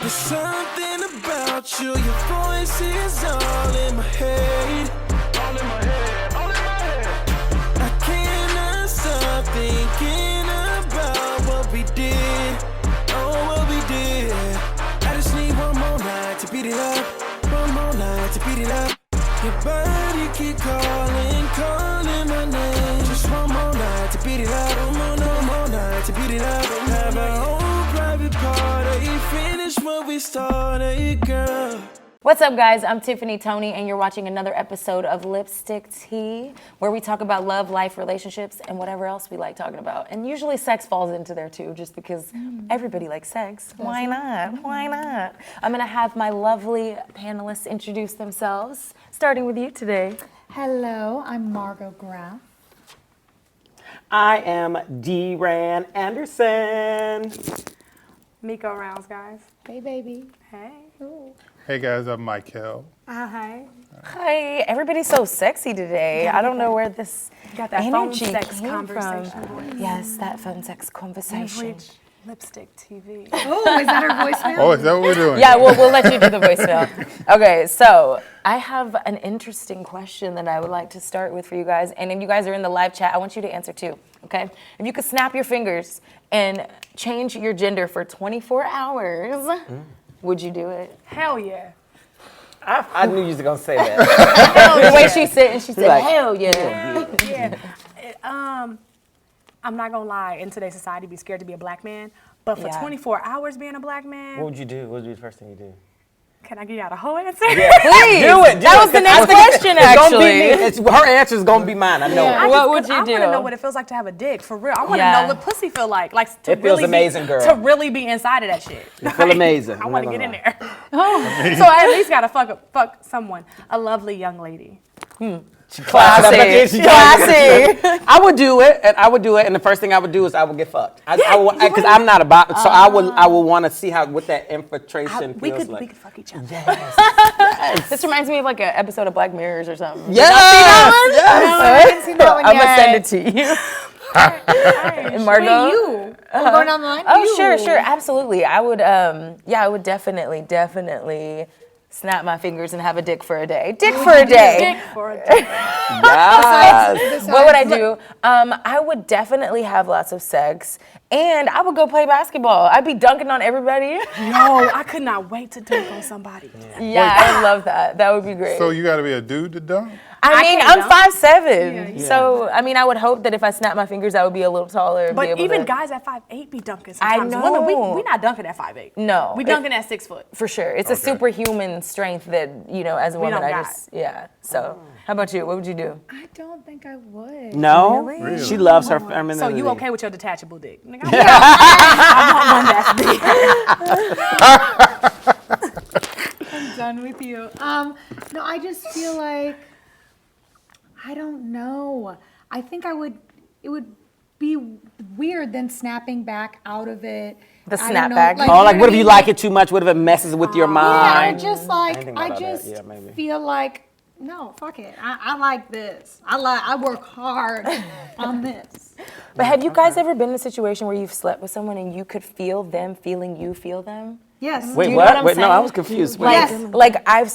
There's something about you, your voice is all in my head. All in my head, all in my head. I cannot stop thinking about what we did. Oh, what we did. I just need one more night to beat it up. One more night to beat it up. Your body keep calling, calling my name. Just one more night to beat it up. No more night to beat it up. Have a whole private party. Finish what we started, girl. What's up, guys? I'm Tiffany Toney, and you're watching another episode of Lipstick Tea, where we talk about love, life, relationships, and whatever else we like talking about. And usually sex falls into there too, just because everybody likes sex. Why not? Why not? I'm gonna have my lovely panelists introduce themselves, starting with you today. Hello, I'm Margot Graff. I am D-Ran Anderson. Miko Rounds, guys. Hey, baby. Hey. Ooh. Hey guys, I'm Michael. Hi. Hi, everybody's so sexy today. I don't know where this Got that phone energy sex came conversation from. voice. Yes, that phone sex conversation. Reach Lipstick TV. Oh, is that her voicemail? Oh, is that what we're doing? Yeah, we'll let you do the voicemail. Okay, so I have an interesting question that I would like to start with for you guys. And if you guys are in the live chat, I want you to answer too, okay? If you could snap your fingers and change your gender for 24 hours, would you do it? Hell yeah. I knew you was gonna say that. The way she said, and she said, Like, hell yeah. Yeah. I'm not gonna lie, in today's society, be scared to be a black man. But for Yeah. 24 hours being a black man, What would you do? What would be the first thing you do? can I give y'all the whole answer? Yeah. Please. Do it. That was the next question, actually. Her answer is gonna be mine. I know. Yeah. it. What would you I want do? to know what it feels like to have a dick, for real. I want to Yeah. know what pussy feel like. Like to It feels really amazing, be, girl. To really be inside of that shit. You feel amazing. I I'm want to not get in gonna there. So I at least gotta fuck someone, a lovely young lady. Classy. Classy. I would do it, and the first thing I would do is I would get fucked. Because I'm not about it, so I would want to see what that infiltration We feels could like. fuck each other. This reminds me of like an episode of Black Mirrors or something. Yes! I haven't seen that one I'm yet. gonna send it to you. And Margot? Wait, you? We're going online? Oh, You. sure, absolutely. I would, I would definitely snap my fingers and have a dick for a day. Dick for a day. Dick for a dick. Yes. What would I do? I would definitely have lots of sex, and I would go play basketball. I'd be dunking on everybody. Yo, I could not wait to dunk on somebody. Yeah, I would love that. That would be great. So you got to be a dude to dunk? I mean, can't I'm dunk. 5'7", Yeah. so I mean, I would hope that if I snap my fingers, I would be a little taller. And be But able even to, guys at 5'8" be dunking I sometimes. know. Women, we not dunking at 5'8". No. We dunking at 6 foot. for sure, it's a superhuman strength that as a woman, don't I got. just So, how about you? What would you do? I don't think I would. No? Really? She loves her femininity. So you okay with your detachable dick? Nigga, I want one that's big. I'm done with you. No, I just feel like, I don't know. I think it would be weird then snapping back out of it. The I don't know, snapback. Oh, you like know what if you I mean? like it too much? What if it messes with your Yeah, mind? I just I like, didn't think I about that. just Yeah, maybe. feel like, no, fuck it. I like this. I work hard on this. But have you guys ever been in a situation where you've slept with someone and you could feel them feeling you feel them? Yes. Wait, you know what I'm Wait, no, saying? I was confused. Wait. Yes. Like I've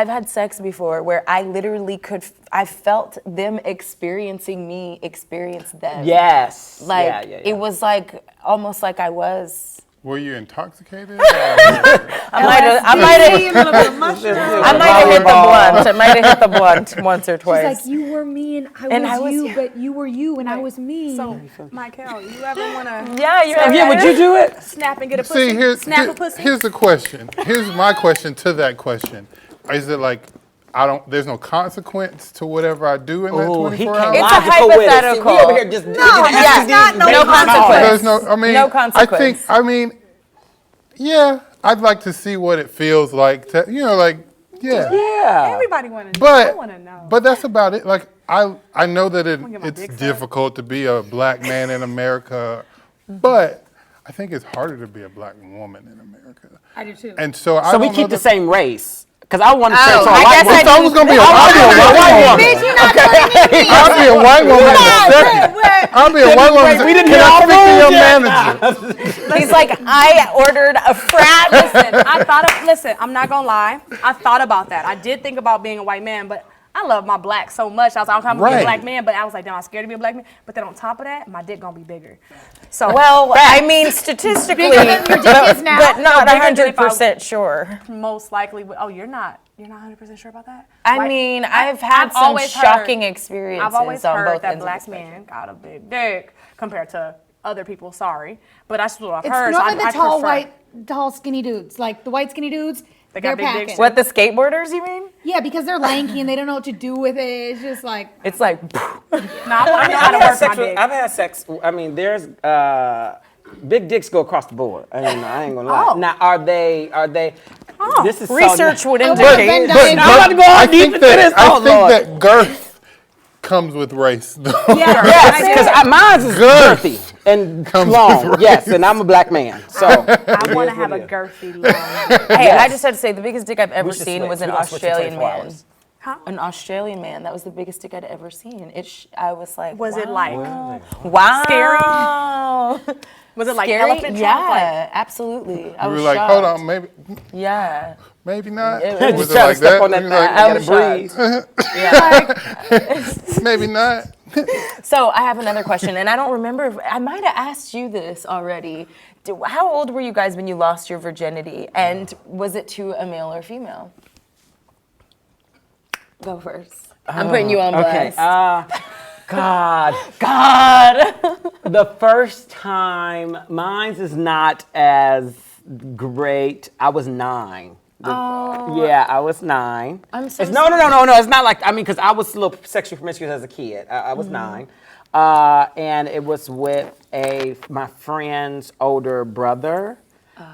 had sex before where I literally I felt them experiencing me experience them. Yes. Like yeah. it was like almost like I was. Were you intoxicated? I might have hit the blunt once or She's twice. like, you were me and I was you, but you were you and I was me. So, Michael, you ever want to Yeah, Would you do it? snap and get a pussy? See, Snap a pussy? here's the question. Here's my question to that question. Is it like, there's no consequence to whatever I do in that Oh, he 24 can't hours? It's a logical with it. See, hypothetical. we over here just no consequence. There's No consequence. Yeah, I'd like to see what it feels like to, yeah. Yeah. Everybody want to know. But I want to know. But that's about it. Like I know that get my it's dick sucked. difficult to be a black man in America, but I think it's harder to be a black woman in America. I do too. And so I So we don't keep know the same race. Because I want to turn to a I white guess woman. I So I was gonna be a white woman. Bitch, you're not telling me. I'll be a white woman in a second. I'll be a white woman. we didn't Can get I all speak to your the manager? He's like, I ordered a frat. Listen, I'm not gonna lie. I thought about that. I did think about being a white man, but I love my black so much. I was like, I'm gonna be Right. a black man, but I was like, damn, I'm scared to be a black man. But then on top of that, my dick gonna be bigger. So Well, I mean, statistically, Bigger than your dick is now. but not No, bigger than if I- 100% sure. most likely, oh, you're not 100% sure about that? I Like, mean, I've had I've some always heard- shocking experiences I've always on heard both that ends black of the spectrum. men got a big dick compared to other people. Sorry, but that's what I've It's heard. so normally I the tall, prefer- tall, skinny dudes. Like the white skinny dudes, They they're got big dicks packing. too. What, the skateboarders, you mean? Yeah, because they're lanky and they don't know what to do with it. It's just like, It's like, No, I know how to work my dick. I've had sex. I mean, there's big dicks go across the board. I ain't gonna lie. Oh. Now, are they? This is research would But- indicate. but- I'm about to go I on deep think into this. that Oh, Lord. that girth comes with race. though. Yes, because mine is Girth girthy and comes long. with Yes, and I'm a black man, so I want to have a girthy long. Hey, I just had to say, the biggest dick I've ever should seen switch. was We an gonna switch in Australian 24 man. hours. Huh? An Australian man. That was the biggest dick I'd ever seen. I was like, Was it wow. like Wow. scary? Was it like Scary? elephant Yeah, trunk? Like, absolutely. I We was were like, shocked. hold on, Yeah. maybe not. It was Was it trying to like step that? on that We thigh. like, I I was gotta breathe. shocked. maybe not. So I have another question, and I don't remember if I might have asked you this already. How old were you guys when you lost your virginity, and was it to a male or female? Go first. I'm putting you on Okay. blast. God. God. The first time, mine's is not as great. I was 9. Yeah, I was 9. I'm so No. It's not like, I mean, because I was a little sexually promiscuous as a kid. I was 9. And it was with my friend's older brother.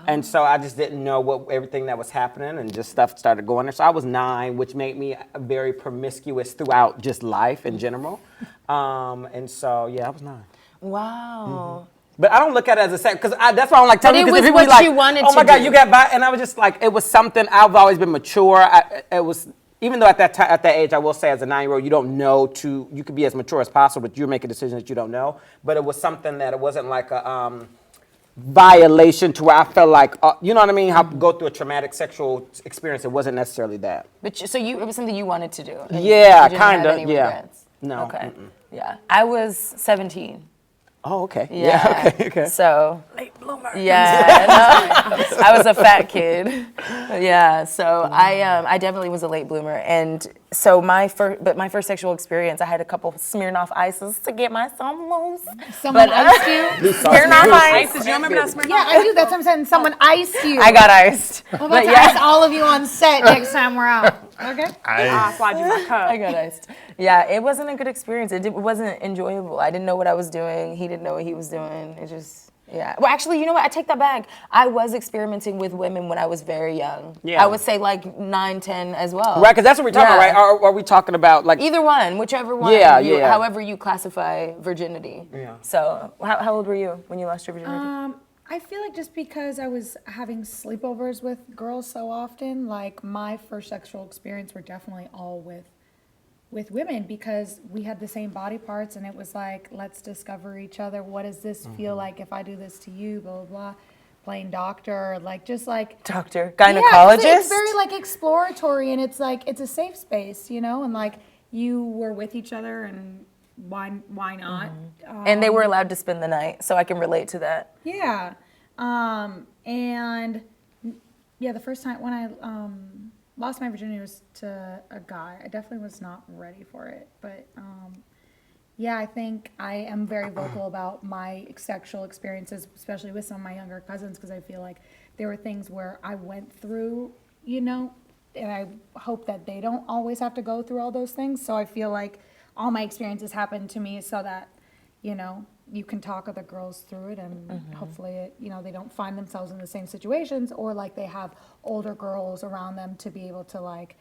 And so I just didn't know everything that was happening, and just stuff started going there. So I was 9, which made me very promiscuous throughout just life in general. And so, yeah, I was 9. Wow. But I don't look at it as a sex, because that's why I don't like telling But it you, because was people be what like, you wanted oh my to God, do. you got by, and I was just like, it was something, I've always been mature. It was, even though at that age, I will say as a 9-year-old, you don't know you could be as mature as possible, but you're making decisions that you don't know. But it was something that it wasn't like a violation to where I felt like, you know what I mean? How go through a traumatic sexual experience, it wasn't necessarily that. But it was something you wanted to do. and Yeah, you didn't have kinda, any yeah. regrets? No, Okay. Yeah. I was 17. Oh, okay. Yeah. Okay. So. late bloomer. Yeah, no, I was a fat kid. Yeah, so I definitely was a late bloomer, and so my first sexual experience, I had a couple Smirnoff Ices to get my thumb loose. someone iced you? Smirnoff Ice. Isis, you remember that Smirnoff? Yeah, I do. That's what I'm saying. Someone iced you. I got iced. I'm about But to yeah, ice all of you on set next time we're out. Okay? I'll slide you my cup. I got iced. Yeah, it wasn't a good experience. It wasn't enjoyable. I didn't know what I was doing. He didn't know what he was doing. It just. Yeah. Well, actually, you know what? I take that back. I was experimenting with women when I was very young. Yeah. I would say like 9, 10 as well. Right, because that's what we're talking Yeah. about, right? Are we talking about like, Either one, whichever one. Yeah, yeah. However you classify virginity. Yeah. So, how old were you when you lost your virginity? I feel like just because I was having sleepovers with girls so often, like my first sexual experience were definitely all with women, because we had the same body parts, and it was like, let's discover each other. What does this feel like if I do this to you? Blah blah blah. Playing doctor, like just like Doctor, yeah, gynecologist. it's very like exploratory, and it's like it's a safe space, you know, and like you were with each other, and why not? And they were allowed to spend the night, so I can relate to that. Yeah. And yeah, the first time when I lost my virginity was to a guy. I definitely was not ready for it. But yeah, I think I am very vocal about my sexual experiences, especially with some of my younger cousins, because I feel like there were things where I went through, you know, and I hope that they don't always have to go through all those things. So I feel like all my experiences happened to me so that, you know, you can talk other girls through it, and hopefully, you know, they don't find themselves in the same situations, or like they have older girls around them to be able to, like,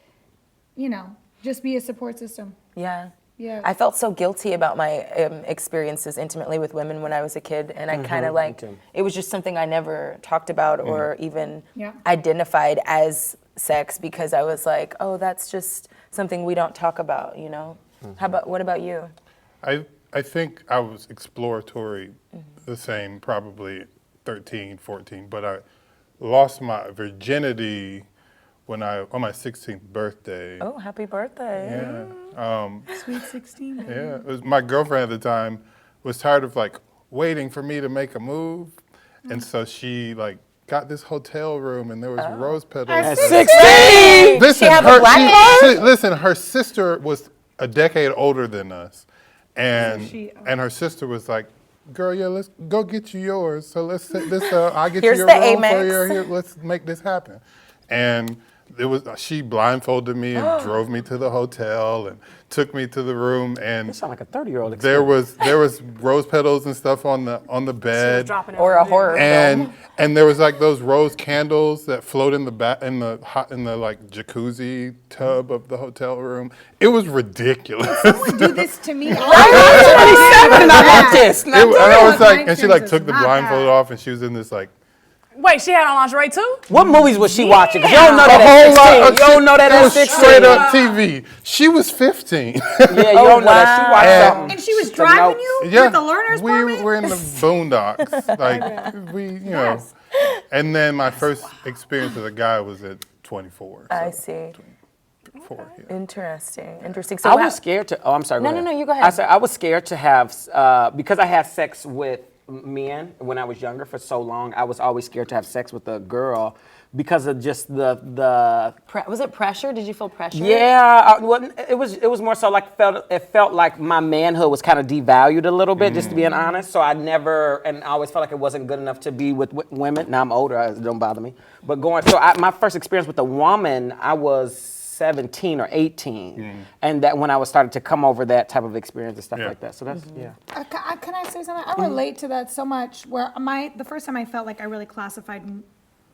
you know, just be a support system. Yeah. Yeah. I felt so guilty about my experiences intimately with women when I was a kid, and I kind of like, too. it was just something I never talked about or even Yeah. identified as sex because I was like, oh, that's just something we don't talk about, you know? What about you? I think I was exploratory, the same, probably 13, 14, but I lost my virginity on my 16th birthday. Oh, happy birthday. Yeah. Sweet 16. Yeah. It was, my girlfriend at the time was tired of like waiting for me to make a move. And so she like got this hotel room and there was rose petals. At 16! Listen, have a black card? listen, her sister was a decade older than us. And her sister was like, girl, yeah, let's go get you yours. So let's set this up. I'll get Here's you your the room for Amex. your, here, let's make this happen. And she blindfolded me and drove me to the hotel and took me to the room and You sound like a 30-year-old. there was rose petals and stuff on the bed. Or a horror film. And there was like those rose candles that float in the like jacuzzi tub of the hotel room. It was ridiculous. Someone do this to me. I'm 27 and I want this. And I was My like, and she like experience took is the not blindfold bad. off and she was in this like Wait, she had on lingerie too? What movies was she watching? 'Cause you don't know a that whole at 16. lot. You don't know that it at was 16. straight up TV. She was 15. Yeah, you don't know that. She watched wow. something. And she was Took driving notes. you Yeah, with the learner's we permit? were in the boondocks. Like you know. And then my first experience with a guy was at 24. I so see. 24, yeah. Interesting. So I was scared to. Oh, I'm sorry. No, go no, ahead. no, you go ahead. I said I was scared to have because I had sex with men when I was younger for so long. I was always scared to have sex with a girl because of just the. Was it pressure? Did you feel pressure? Yeah, well, it was more so like it felt like my manhood was kind of devalued a little bit, just to be honest. So I always felt like it wasn't good enough to be with women. Now I'm older, it don't bother me. But my first experience with a woman, I was 17 or 18, and that when I was starting to come over that type of experience and stuff like that. So that's Can I say something? I relate to that so much. Where the first time I felt like I really classified,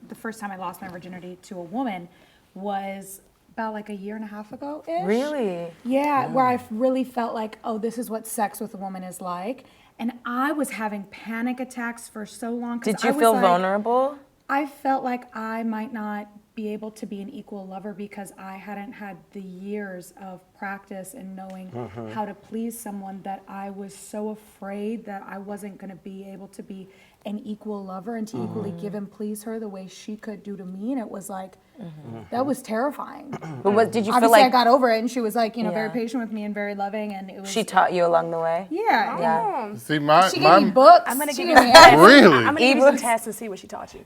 the first time I lost my virginity to a woman was about like a year and a half ago ish. Really? Yeah, where I really felt like, oh, this is what sex with a woman is like, and I was having panic attacks for so long. Did you feel vulnerable? I felt like I might not be able to be an equal lover because I hadn't had the years of practice and knowing how to please someone, that I was so afraid that I wasn't going to be able to be an equal lover and to equally give and please her the way she could do to me. And it was like, that was terrifying. But what did you feel Obviously, I like got over it, and she was like, very Yeah. patient with me and very loving, and it was. she taught you along the way? Yeah. Yeah. See, my She gave me books. I'm gonna She give gave you me everything. really. I'm gonna give you some Ebooks. tests and see what she taught you.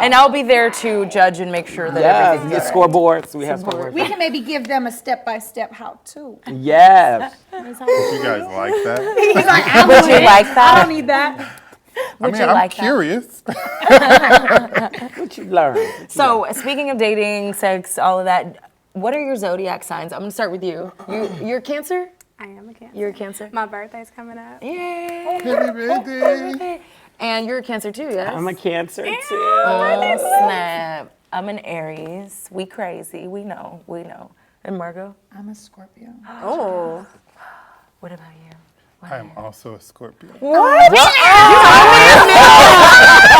And I'll be there to judge and make sure that everything's the all right. scoreboards. We have scoreboards. We can maybe give them a step-by-step how-to. Yes. You guys like that? He's like, Would you like I that? don't need that. Would I mean, you I'm like that? curious. What you learned? So, speaking of dating, sex, all of that, what are your zodiac signs? I'm gonna start with you. You're Cancer? I am a Cancer. You're a Cancer? My birthday's coming up. Yay! Happy birthday. And you're a Cancer too, yes? I'm a Cancer too. Oh, snap. I'm an Aries. We crazy. We know. And Margot? I'm a Scorpio. Oh. What about you? I am also a Scorpio. What?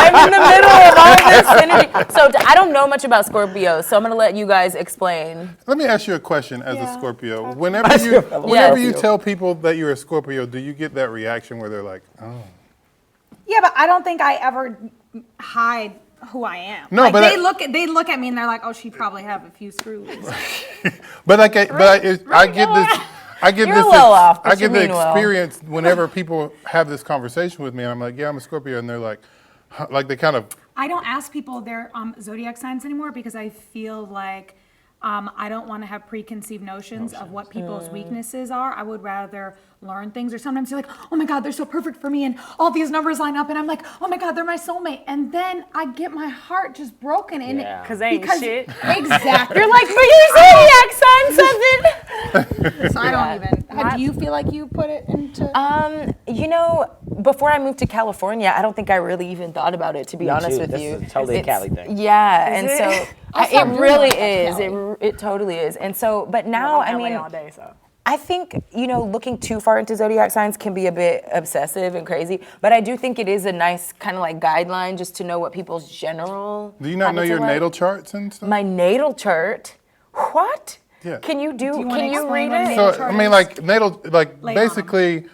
I'm in the middle of all this energy. So I don't know much about Scorpio, so I'm gonna let you guys explain. Let me ask you a question as a Yeah. Scorpio. Whenever you Yes. tell people that you're a Scorpio, do you get that reaction where they're like, oh? Yeah, but I don't think I ever hide who I am. No, like, but they look at me and they're like, oh, she probably have a few screws. But I get this. I get You're this. a little off, but I get you the mean well. experience whenever people have this conversation with me. I'm like, yeah, I'm a Scorpio, and they're like they kind of. I don't ask people their zodiac signs anymore because I feel like I don't want to have preconceived notions of what people's weaknesses are. I would rather learn things, or sometimes you're like, oh my God, they're so perfect for me, and all these numbers line up, and I'm like, oh my God, they're my soulmate. And then I get my heart just broken in Yeah. it. 'Cause they ain't shit. Exactly. You're like, but your zodiac sign something. So I don't even. Do you feel like you put it into? Before I moved to California, I don't think I really even thought about it, to be honest too. with This you. is totally a It's- Cali thing. Yeah, and it? so I'll stop it doing really that, is. Cali. It totally is. And so, but now, I I'm mean, LA all day, so. I think, looking too far into zodiac signs can be a bit obsessive and crazy, but I do think it is a nice kind of like guideline just to know what people's general Do you not know habits your are like. natal charts and stuff? My natal chart? What? Yeah. Can you you wanna can you explain read what it? natal So chart I mean, is? like natal, like Lay it on 'em. basically,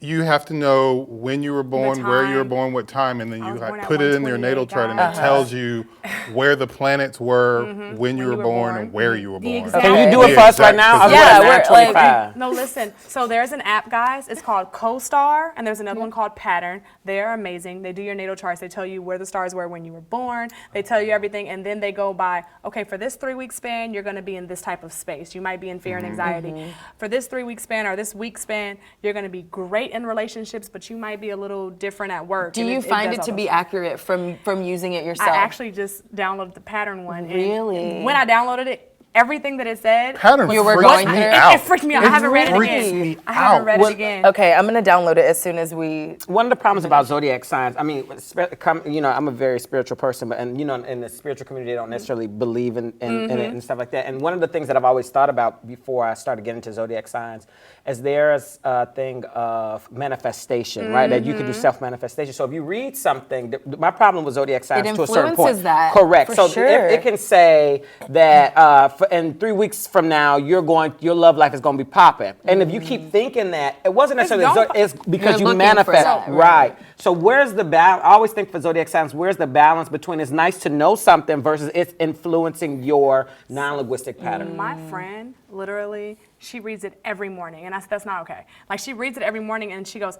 you have to know when you were born, where you were time. born, what time, and then I you was born at put it in your 1:28, natal chart, and guys. it tells you where the planets were, when you were born, and where you were The born. exact- Can you do it The for us right exact now? I was position. Yeah, born we're, at like- 9:25. No, listen. So there's an app, guys. It's called CoStar, and there's another one called Pattern. They are amazing. They do your natal charts. They tell you where the stars were when you were born. They tell you everything, and then they go by, okay, for this 3-week span, you're going to be in this type of space. You might be in fear and anxiety. For this 3-week span or this week span, you're going to be great in relationships, but you might be a little different at work. Do and you find does it to all be those- accurate from using it yourself? I actually just downloaded the Pattern one. and Really? when I downloaded it, everything that it said. Pattern You were freaks going me through it? out. It freaked me out. I haven't read it freaks again. me I haven't out. read it again. Okay, I'm gonna download it as soon as we. One of the problems about zodiac signs, I mean, I'm a very spiritual person, but in the spiritual community, they don't necessarily believe in it and stuff like that. And one of the things that I've always thought about before I started getting into zodiac signs is there's a thing of manifestation, right? That you can do self-manifestation. So if you read something, my problem with zodiac signs to a certain point. influences that, Correct. for So sure. it can say that in 3 weeks from now, your love life is going to be popping. And if you keep thinking that, it wasn't necessarily gonna- it's because You're you looking for manifest, that, right? So where's the balance? I always think for zodiac signs, where's the balance between it's nice to know something versus it's influencing your non-linguistic pattern? My friend, literally, she reads it every morning, and I said, that's not okay. Like, she reads it every morning, and then she goes,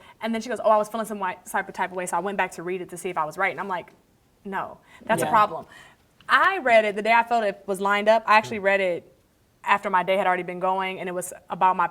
oh, I was feeling some type of way, so I went back to read it to see if I was right. And I'm like, no, that's a Yeah. problem. I read it the day I felt it was lined up. I actually read it after my day had already been going, and it was about my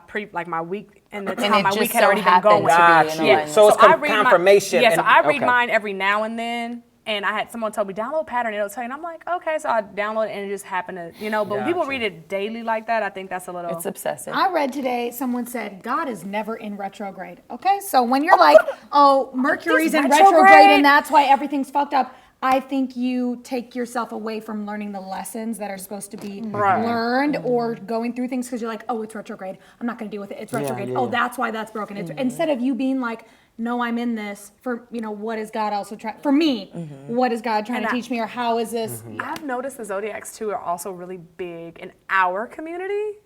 week, and the time it my just week had so already been happened going. to be in Gotcha. alignment. So it's I read confirmation. Yeah, so I read okay. mine every now and then. And I had someone tell me, download Pattern, it'll tell you. And I'm like, okay, so I download it, and it just happened to, but when people Gotcha. read it daily like that, I think that's a little. It's obsessive. I read today, someone said, God is never in retrograde. Okay, so when you're like, oh, Mercury's in retrograde retrograde? and that's why everything's fucked up, I think you take yourself away from learning the lessons that are supposed to be learned or going through things because you're like, oh, it's retrograde. I'm not going to deal with it. It's retrograde. Oh, that's why that's broken. It's, instead of you being like, no, I'm in this for, what is God also trying, for me, what is God trying to teach me or how is this? I've noticed the zodiacs too are also really big in our community.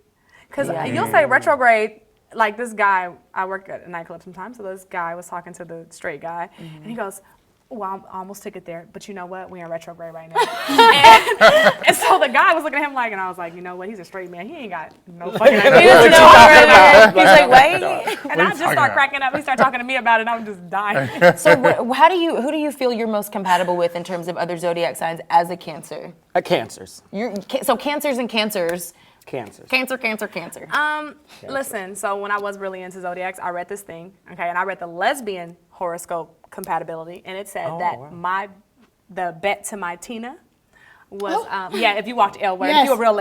Because you'll say retrograde, like this guy, I work at a nightclub sometimes, so this guy was talking to the straight guy, and he goes, well, I almost took it there, but you know what? We're in retrograde right now. and so the guy was looking at him like, and I was like, you know what? He's a straight man. He ain't got no fucking idea. He doesn't know what we're doing. He's like, wait. And I just start cracking up. He started talking to me about it, and I'm just dying. So who do you feel you're most compatible with in terms of other zodiac signs as a Cancer? Cancers. So Cancers and Cancers. Cancers. Cancer. Listen, so when I was really into zodiacs, I read this thing, okay, and I read the lesbian horoscope compatibility, and it said the bet to my Tina was, if you walked Elway, if you were real,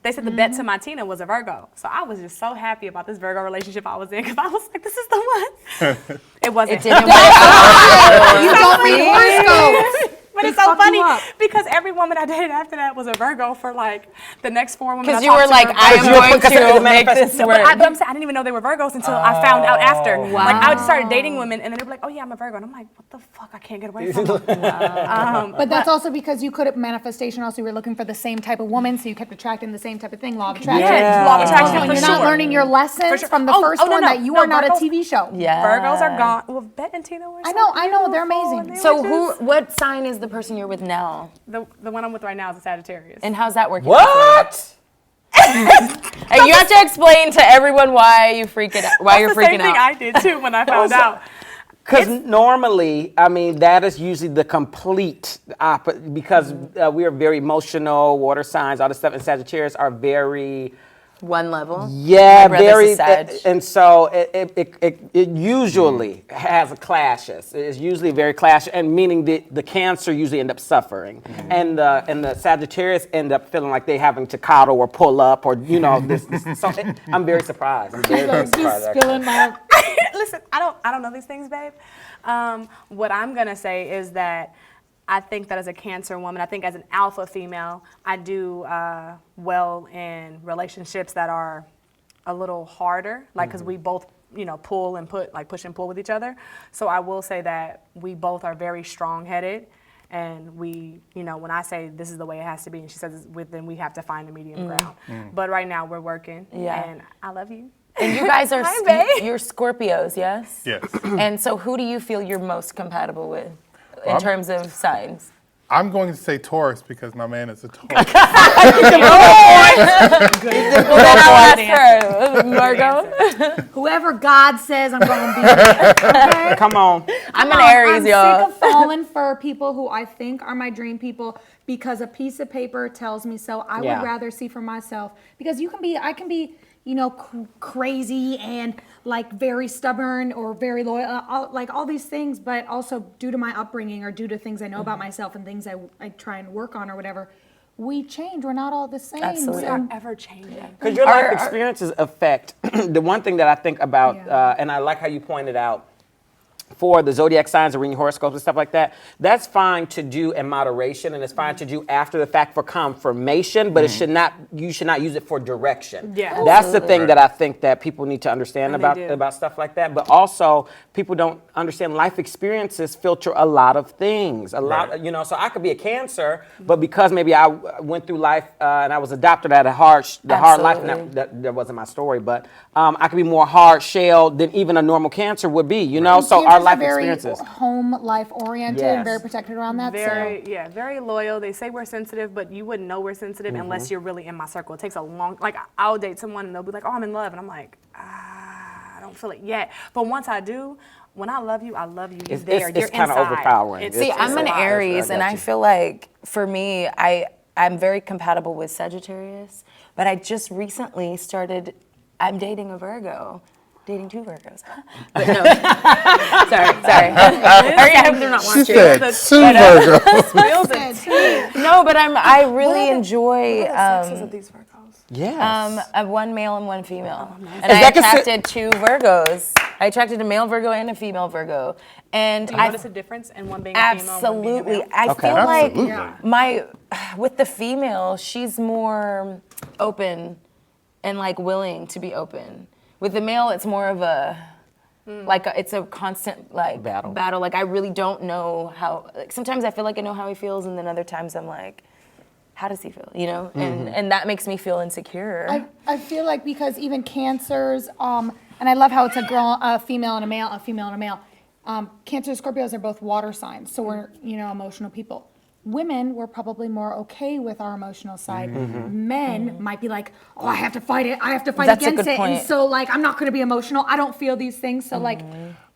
they said the bet to my Tina was a Virgo. So I was just so happy about this Virgo relationship I was in, because I was like, this is the one. It wasn't. It didn't You don't read horoscopes. But it's so funny because every woman I dated after that was a Virgo for like the next 4 women. Because I you were talked to like, were I am Virgos. going to make this But work. I'm saying I didn't even know they were Virgos until I found out after. Like I just started dating women, and then they'd be like, "Oh yeah, I'm a Virgo," and I'm like, "What the fuck? I can't get away from them." But that's also because you could have manifestation. Also, you were looking for the same type of woman, so you kept attracting the same type of thing. Law of attraction. Yeah, law of attraction And for you're sure. not learning your lessons sure. from the Oh, first no, one no. that you No, are not a Virgos- TV show. Yeah. Virgos are gone. Well, Bet and Tina were. I know, they're amazing. They So were just- what sign is the person you're with now? The one I'm with right now is a Sagittarius. And how's that working? What? And you have to explain to everyone why you're freaking out. Why you're That's the same freaking thing out. I did too when I found out. Because normally, I mean, that is usually the complete opposite. Because we are very emotional, water signs, all this stuff, and Sagittarius are very. One level. Yeah, My brother's very, a Sag. and so it usually has a clashes. It's usually very clash, and meaning the Cancer usually end up suffering, and the Sagittarius end up feeling like they having to coddle or pull up or this. So I'm very surprised. I'm very surprised. Spilling my. Listen, I don't know these things, babe. What I'm gonna say is that I think that as a Cancer woman, I think as an alpha female, I do well in relationships that are a little harder, like because we both pull and push and pull with each other. So I will say that we both are very strong-headed, and we, when I say this is the way it has to be, and she says then we have to find a medium ground. But right now we're working, and I love you. And you guys are Hi, babe. you're Scorpios, yes? Yes. And so who do you feel you're most compatible with in terms of signs? I'm going to say Taurus because my man is a Taurus. Well, then I'll ask her, Margot. Whoever God says I'm going to be. Okay? Come on. I'm an Aries, I'm y'all. sick of falling for people who I think are my dream people because a piece of paper tells me so. I Yeah. would rather see for myself because I can be, crazy and like very stubborn or very loyal, like all these things, but also due to my upbringing or due to things I know about myself and things I try and work on or whatever, we change. We're not all the same. Absolutely. So- Ever changing. Because your life experiences affect the one thing that I think about, and I like how you pointed out, for the zodiac signs and reading horoscopes and stuff like that, that's fine to do in moderation, and it's fine to do after the fact for confirmation, but you should not use it for direction. Yeah. That's the thing that I think that people need to understand And they do. about stuff like that. But also, people don't understand life experiences filter a lot of things. So I could be a Cancer, but because maybe I went through life and I was adopted at hard life, and that wasn't my story, but I could be more hard shelled than even a normal Cancer would be. So our Cancers life are very experiences. home life oriented and very Yes. protected around that. Very loyal. They say we're sensitive, but you wouldn't know we're sensitive unless you're really in my circle. It takes a long, I'll date someone and they'll be like, oh, I'm in love. And I'm like, I don't feel it yet. But once I do, when I love you, You're there. You're It's kind of inside. overpowering. See, I'm an a lot. Aries, I and got I you. feel like for me, I'm very compatible with Sagittarius, but I just recently I'm dating a Virgo. Dating 2 Virgos. But no. sorry. I hope they're not watching. She said two Virgos. No, but I really enjoy Sexes of these Virgos. Yes. one male and one female. And Is I that attracted 2 Virgos. I attracted a male Virgo and a female Virgo. And Do you notice a difference in one being a female and one being a absolutely. male? I feel Absolutely. like with the female, she's more open and willing to be open. With the male, it's more of it's a constant battle. Like I really don't know how. Sometimes I feel like I know how he feels, and then other times I'm like, how does he feel? And that makes me feel insecure. I feel like because even Cancers, and I love how it's a female and a male, a female and a male. Cancer, Scorpios are both water signs, so we're emotional people. Women were probably more okay with our emotional side. Men might be like, oh, I have to fight it. I have to fight That's a against good it. point. And so I'm not going to be emotional. I don't feel these things. So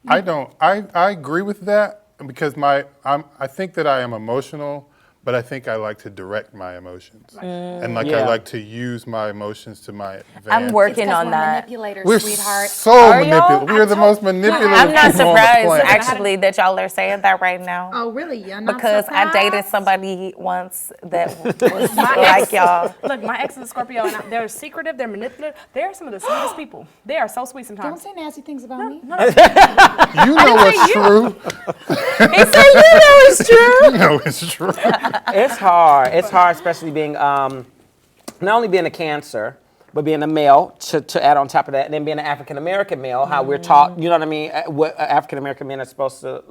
I don't. I agree with that because I think that I am emotional, but I think I like to direct my emotions. And I like to use my emotions to my advantage. I'm working on that. Manipulators, We're sweetheart. so Are y'all? manipulative. We're the most manipulative I'm not people on the surprised planet. actually that y'all are saying that right now. Oh, really? You're not Because I dated surprised? somebody once that was like y'all. Look, my ex is a Scorpio, and they're secretive, they're manipulative. They're some of the sweetest people. They are so sweet Don't sometimes. say nasty things about me. You know what's true. He said, you know it's true. You know it's true. It's hard. It's hard, especially being not only being a Cancer, but being a male to add on top of that, and then being an African American male. How we're taught, you know what I mean? What African American men are supposed to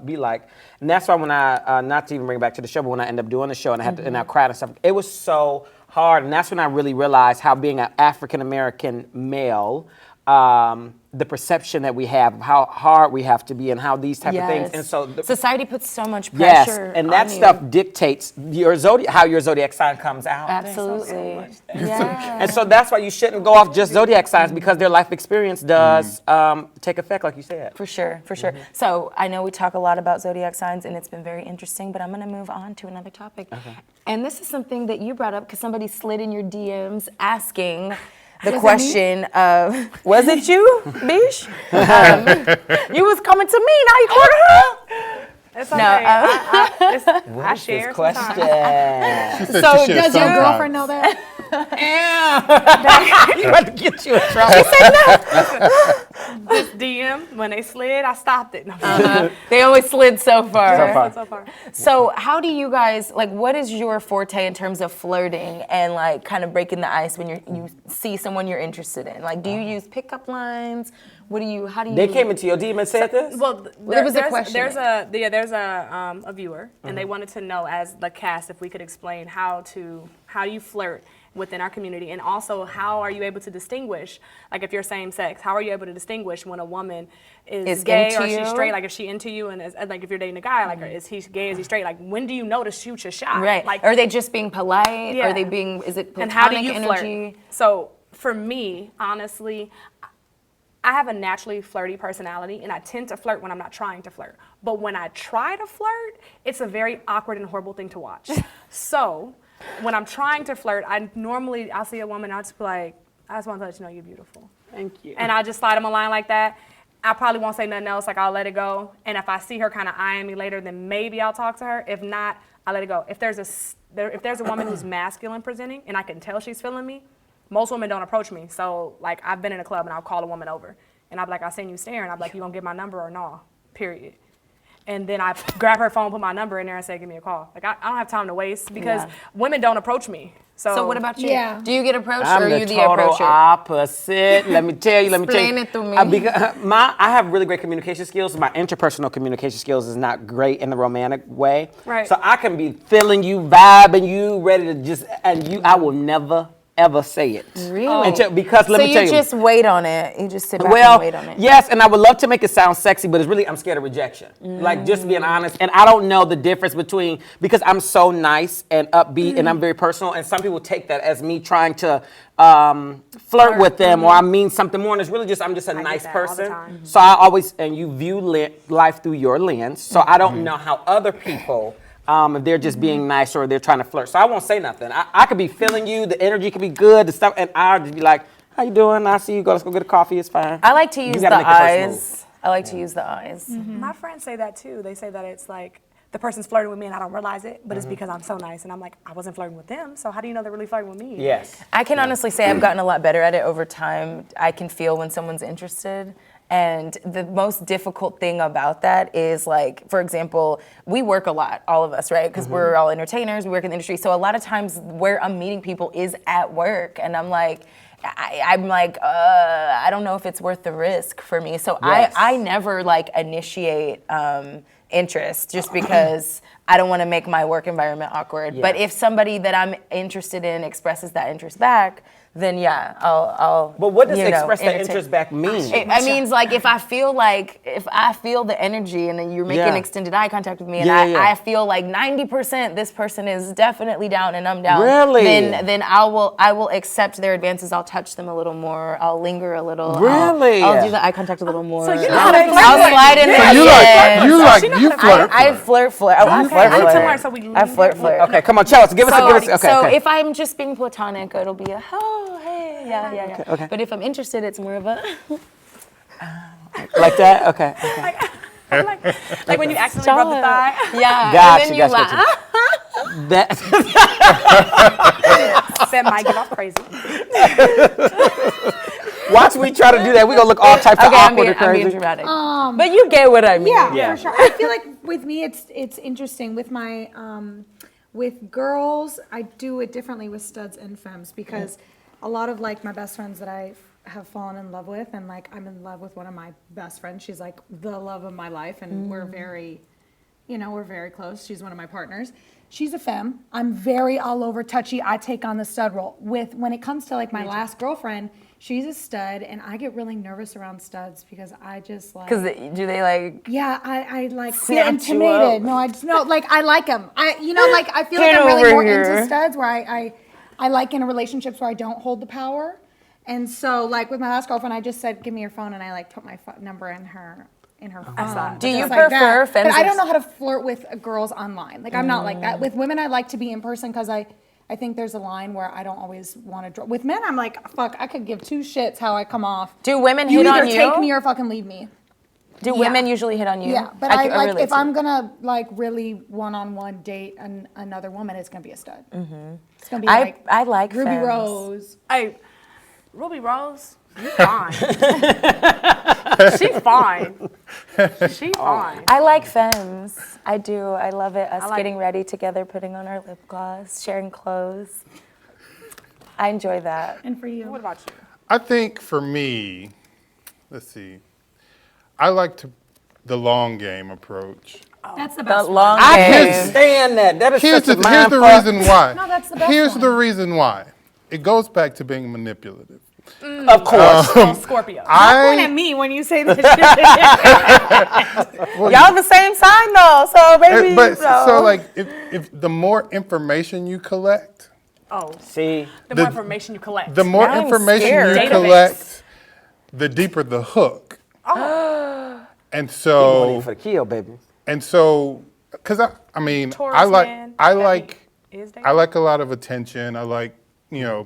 be like, and that's why when I not to even bring it back to the show, but when I ended up doing the show and I had to, and I cried and stuff, it was so hard, and that's when I really realized how being an African American male. The perception that we have, how hard we have to be, and how these type of things, and so society puts so much yes, pressure. and that on stuff you. dictates how your zodiac sign comes out. Absolutely. Yeah. And so that's why you shouldn't go off just zodiac signs because their life experience does take effect, like you said. For sure. So I know we talk a lot about zodiac signs, and it's been very interesting, but I'm going to move on to another topic. And this is something that you brought up because somebody slid in your DMs asking the question of, was it you, Bish? You was coming to me, now you going to her? It's No, okay. I What's share this question? sometimes. She said So she shares does your sometimes. girlfriend know that? You about to get you in trouble. this DM, when they slid, I stopped it. No, They always slid so far. so far. So how do you guys, like, what is your forte in terms of flirting and like kind of breaking the ice when you see someone you're interested in? Like, do you use pickup lines? How do you? They came into your DM and said this? Well, There was a question. There's a viewer, and they wanted to know, as the cast, if we could explain how you flirt within our community, and also how are you able to distinguish, like if you're same sex, how are you able to distinguish when a woman is gay into or she's you? straight? Like, is she into you, and like if you're dating a guy, like is he gay, is he straight? Like, when do you know to shoot your shot? Right. Like, Are they just being polite? Yeah. Are they being? Is it platonic and how do you energy? flirt? So for me, honestly, I have a naturally flirty personality, and I tend to flirt when I'm not trying to flirt. But when I try to flirt, it's a very awkward and horrible thing to watch. So when I'm trying to flirt, I'll see a woman, I'll just be like, I just want to let you know you're beautiful. Thank you. And I'll just slide them a line like that. I probably won't say nothing else, like I'll let it go. And if I see her kind of eyeing me later, then maybe I'll talk to her. If not, I'll let it go. If there's a woman who's masculine presenting and I can tell she's feeling me, most women don't approach me. So like I've been in a club and I'll call a woman over and I'll be like, I seen you staring. I'll be like, you gonna get my number or no? Period. And then I grab her phone, put my number in there and say, give me a call. Like I don't have time to waste because women don't approve me. So what about you? Yeah. Do you get approached I'm or are the you the total approacher? opposite. Let me tell you. Explain it to me. I have really great communication skills. My interpersonal communication skills is not great in the romantic way. Right. So I can be feeling you, vibing you, ready to just, I will never ever say it. Really? Because let me tell you. So you just wait on it. You just sit back and wait on it. Yes, and I would love to make it sound sexy, but it's really, I'm scared of rejection. Like, just being honest. And I don't know the difference between, because I'm so nice and upbeat and I'm very personal, and some people take that as me trying to flirt with them or I mean something more, and it's really just, I'm just a nice that all the person. time. So I always, and you view life through your lens, so I don't know how other people, if they're just being nice or they're trying to flirt. So I won't say nothing. I could be feeling you, the energy could be good, the stuff, and I'll just be like, how you doing? I see you, let's go get a coffee, it's fine. I like to use the gotta make the first move. eyes. I like to use the eyes. My friends say that too. They say that it's like the person's flirting with me and I don't realize it, but it's because I'm so nice. And I'm like, I wasn't flirting with them, so how do you know they're really flirting with me? Yes. I can honestly say I've gotten a lot better at it over time. I can feel when someone's interested. And the most difficult thing about that is, like, for example, we work a lot, all of us, right? Because we're all entertainers, we work in the industry. So a lot of times where I'm meeting people is at work. And I'm like, I don't know if it's worth the risk for me. So Yes. I never like initiate interest just because I don't want to make my work environment awkward. Yeah. But if somebody that I'm interested in expresses that interest back, then yeah, I'll. But what does you know, express that entertain. interest back mean? It means like if I feel the energy and then you're making Yeah. extended eye contact with me and Yeah. I feel like 90% this person is definitely down and I'm down. Really? Then I will accept their advances. I'll touch them a little more. I'll linger a little. Really? I'll do the eye contact a little more. So you know how to flirt. I'll slide in So you flirt. I flirt. Oh, I flirt. I need to learn so we I flirt. Okay, come on, Chelsea, give us okay. So Okay. if I'm just being platonic, it'll be a oh hey yeah. Okay. But if I'm interested, it's more of a Like that? Okay. like when you accidentally rub the thigh. yeah. Gotcha, and then you gotcha, laugh. That, That might get off crazy. watch me try to do that. We're going to look all types of Okay, I'm awkward and being crazy. dramatic. But you get what I mean. Yeah, for sure. I feel like with me, it's interesting. With my with girls, I do it differently with studs and femmes because a lot of like my best friends that I have fallen in love with, and like I'm in love with one of my best friends. She's like the love of my life, and we're very close. She's one of my partners. She's a femme. I'm very all over touchy. I take on the stud role. When it comes to like my last girlfriend, she's a stud, and I get really nervous around studs because I just like. Because do they like? Yeah, I like feel Snatch you intimidated. up. No, I just like I like them. I feel Get like I'm really over more here. into studs where I like in relationships where I don't hold the power. And so like with my last girlfriend, I just said, give me your phone, and I like put my number in her phone. Do you Just like prefer that. femmes But I or- don't know how to flirt with girls online. Like I'm not like that. With women, I like to be in person because I think there's a line where I don't always want to draw. With men, I'm like, fuck, I could give two shits how I come off. Do women You hit either on you? take me or fucking leave me. Do women usually hit on you? Yeah, but I like relate if to I'm you. gonna like really one-on-one date another woman, it's gonna be a stud. It's gonna be like I like Ruby femmes. Rose. Hey, Ruby Rose, Fine. She fine. She fine. I like femmes. I do. I love it. Us like getting ready together, putting on our lip gloss, sharing clothes. I enjoy that. And for you? What about you? I think for me, let's see, I like the long game approach. That's the The best long I game. can't stand that. That is Here's such a the mind fuck. reason why. No, that's the best Here's one. the reason why. It goes back to being manipulative. Of course. Little Scorpio. Point at I me when you say this. Y'all the same sign though, so maybe. but so like if the more information you collect, Oh, See, the more information you collect. the more Now I'm information scared. you Database. collect, the deeper the hook. And so for the kill, baby. because I mean, Taurus I like man, I that like is I like a lot of attention. I like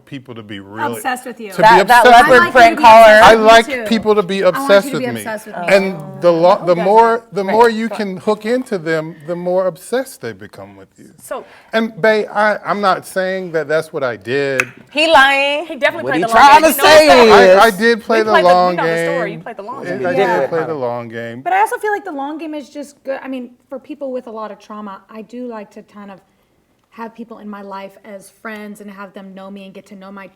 people to be really Obsessed with you. to be That obsessed leopard with like print you to be collar. obsessed I with me like too. people to be want you obsessed to with be me. obsessed with me. And the more you can hook into them, the more obsessed they become with you. So And babe, I'm not saying that that's what I did. He lying. he definitely What played he the long trying game. to You know say that. I did play We the played long we know the game. story. You played the long game. I Yeah. did play the long game. But I also feel like the long game is just good. I mean, for people with a lot of trauma, I do like to kind of have people in my life as friends and have them know me and get to know my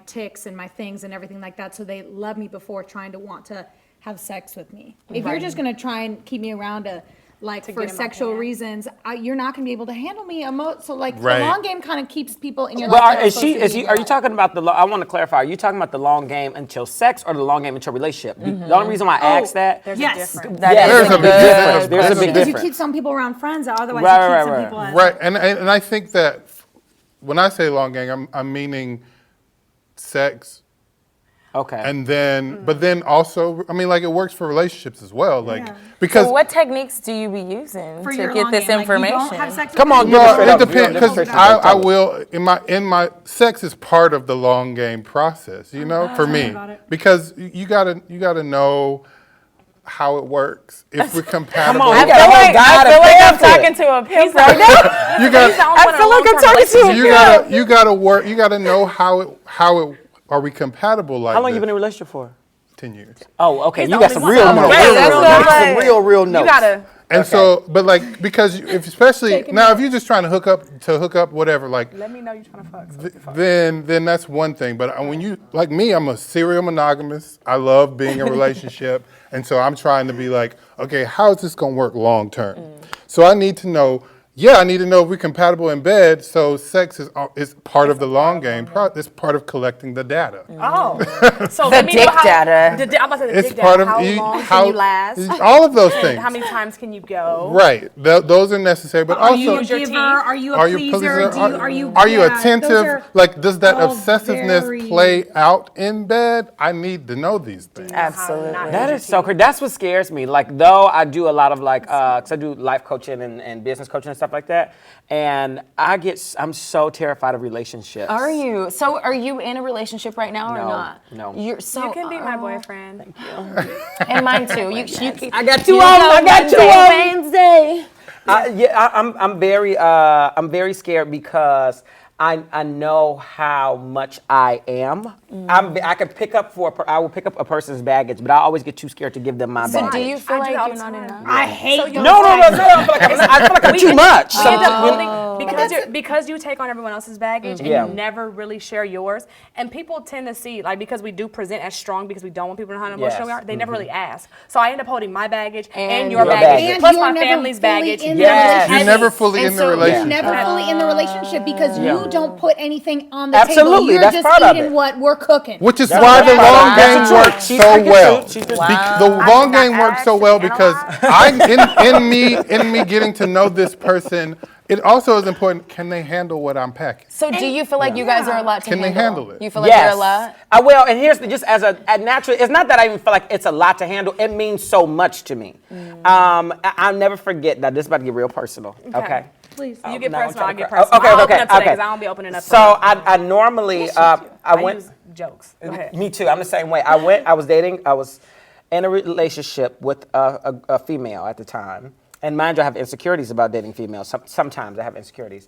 tics and my things and everything like that, so they love me before trying to want to have sex with me. If you're just gonna try and keep me around to get for in my sexual hand. reasons, you're not gonna be able to handle me so like Right. the long game kind of keeps people in your But life. are, are you talking about I want to clarify, are you talking about the long game until sex or the long game until relationship? The only reason why I asked that, There's Yes. a difference. That yeah, is There's a big difference. There's a big Because you difference. keep some people around friends, otherwise Right, you keep right, some right. people as Right, and I think that when I say long game, I'm meaning sex, Okay. and then but then also, I mean, like it works for relationships as well, like Yeah. because So what techniques do you be using for to your get long this game. Like, you information? don't have sex with Come on, me. give us no, straight it up. depends Give us because straight up. I will in my sex is part of the long game process, you know, for me about it. because you gotta know how it works if we're compatible. on, I you gotta hold God feel and like I'm pamphlet. talking to a pimp right now. You got I feel like I'm talking to a pimp. you gotta work. You gotta know how it are we compatible like How long this? you been in a relationship for? 10 years. Oh, okay. He's You the got only some one. real Right, notes. that's what I'm Some like. real notes. You gotta. And so, but like because if especially now if you're just trying to hook up whatever like Let me know you're trying to fuck. So we can fuck. then that's one thing. But when you like me, I'm a serial monogamous. I love being in a relationship, and so I'm trying to be like, okay, how is this gonna work long term? So I need to know. Yeah, I need to know if we're compatible in bed. So sex is part of the long game. It's part of collecting the data. Oh, so The let me know dick how, data. I'm about to say the It's dick part data. of How long can you last? all of those things. How many times can you go? Right, those are necessary, but Are also you a Use your giver? teeth. Are you a are you pleaser? pleaser? Are you Are you yeah, those attentive? are Like, does that all obsessiveness very- play out in bed? I need to know these things. Absolutely. That is so crazy. That's what scares me. Like, though I do a lot of cause I do life coaching and business coaching and stuff like that, and I'm so terrified of relationships. Are you? So are you in a relationship right now or No, not? no. You're so. You can be my boyfriend. And mine too. You can. I got two of them. I got two of them. Wednesday. I'm very scared because I know how much I am. I can pick up I will pick up a person's baggage, but I always get too scared to give them my So baggage. do you feel I do like that all you're the not time. enough? I hate No. I feel like I'm too much. We end up holding because you take on everyone else's baggage and Yeah. you never really share yours. And people tend to see because we do present as strong because we don't want people to know how emotional we Yes. are. They never really ask. So I end up holding my baggage and your your baggage. baggage, And plus you're my never family's fully baggage. in the Yes. You're relationship. never fully And in the so relationship. You're never fully in the relationship because Yeah. you don't put anything on the table. Absolutely, You're that's just part of eating it. what we're cooking. Which is That's why the right. long That's game the truth. works She's so speaking well. truth. She's just- The long game works so well because in me getting to know this person, it also is important. Can they handle what I'm packing? So do you feel like you guys are a lot to Can they handle it? You feel like you're a lot? I will, and here's just as a natural. It's not that I even feel like it's a lot to handle. It means so much to me. I'll never forget that. This is about to get real personal. Okay. Please. You get Now I'm personal, I trying to get cry. personal. Okay, I'll okay, open up today okay. because I don't be opening up. So I normally I went. use jokes. Go ahead. Me too. I'm the same way. I was in a relationship with a female at the time. And mind you, I have insecurities about dating females. Sometimes I have insecurities.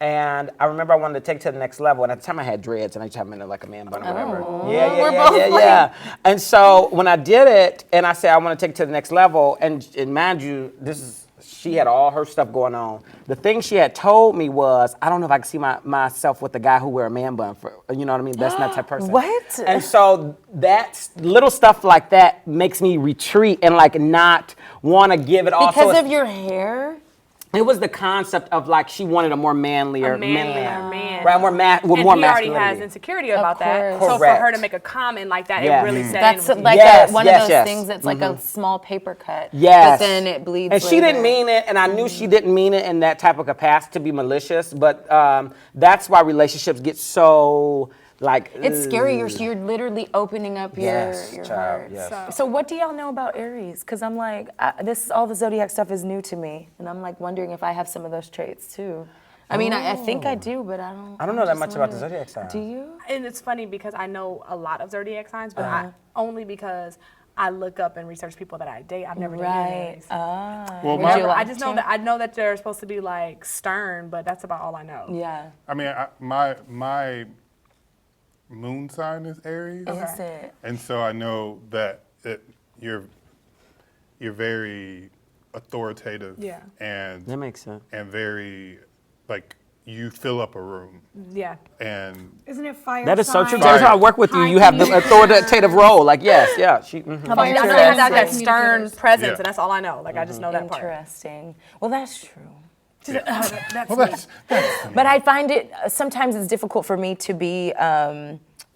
And I remember I wanted to take it to the next level. And at the time I had dreads and I just had them in like a man bun or whatever. Yeah. And so when I did it and I said I want to take it to the next level, and mind you, she had all her stuff going on. The thing she had told me was, I don't know if I can see myself with the guy who wear a man bun for, you know what I mean? That's not the type of person. What? And so that little stuff like that makes me retreat and like not want to give it all. Because of your hair? It was the concept of like she wanted a more manlier man. Right, more with And more he already masculinity. has insecurity about that. course. So for Correct. her to make a comment like that, Yeah. it really set That's in with like you. one of those yes. things that's like a small paper cut. Yes. But then it bleeds And she didn't later. mean it, and I knew she didn't mean it in that type of capacity to be malicious, but that's why relationships get so like... It's scary. You're literally opening up your child, heart. yes. So what do y'all know about Aries? Because I'm like, all the zodiac stuff is new to me, and I'm like wondering if I have some of those traits too. I mean, I think I do, but I don't. I don't know that much about the zodiac sign. Do you? And it's funny because I know a lot of zodiac signs, but only because I look up and research people that I date. I've never dated Right. Aries. Well, I just know that I know that they're supposed to be like stern, but that's about all I know. Yeah. I mean, my moon sign is Aries, Is it? and so I know that you're very authoritative, Yeah. and That makes sense. and very like you fill up a room, Yeah. and Isn't it fire? That is so true. sign? Every time I work with you, you have the authoritative role. Like, yes, yeah. Fire I know sign, they have that communicators. stern presence, Yeah. and that's all I know. Like I just know that part. Interesting. Well, that's true. That's well, me. that's But I find it sometimes it's difficult for me to be